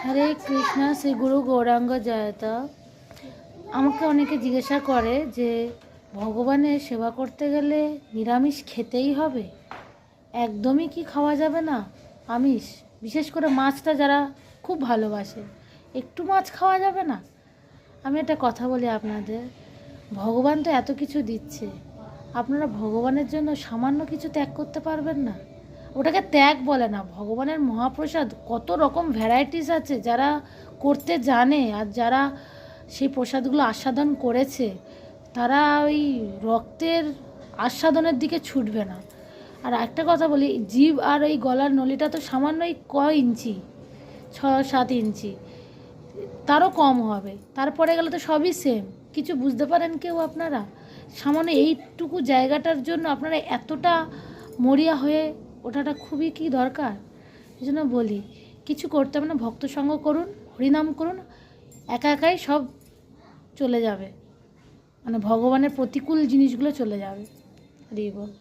হরে কৃষ্ণ, শ্রী গুরু গৌরাঙ্গ জয়তা। আমাকে অনেকে জিজ্ঞাসা করে যে ভগবানের সেবা করতে গেলে নিরামিষ খেতেই হবে, একদমই কি খাওয়া যাবে না আমিষ? বিশেষ করে মাছটা যারা খুব ভালোবাসে, একটু মাছ খাওয়া যাবে না? আমি একটা কথা বলি আপনাদের, ভগবান তো এত কিছু দিচ্ছে, আপনারা ভগবানের জন্য সামান্য কিছু ত্যাগ করতে পারবেন না? ওটাকে ত্যাগ বলে না, ভগবানের মহাপ্রসাদ কত রকম ভ্যারাইটিস আছে, যারা করতে জানে আর যারা সেই প্রসাদগুলো আস্বাদন করেছে তারা ওই রক্তের আস্বাদনের দিকে ছুটবে না। আর একটা কথা বলি, জিভ আর ওই গলার নলিটা তো সামান্যই ইঞ্চি, 6-7 ইঞ্চি, তারও কম হবে, তারপরে গেলে তো সবই সেম। কিছু বুঝতে পারেন কেউ আপনারা? সামান্য এইটুকু জায়গাটার জন্য আপনারা এতটা মরিয়া হয়ে ওঠাটা খুবই কি দরকার? এই জন্য বলি, কিছু করতে হবে না, ভক্ত সঙ্গ করুন, হরিনাম করুন, একা একাই সব চলে যাবে, মানে ভগবানের প্রতিকূল জিনিসগুলো চলে যাবে। হরি বল।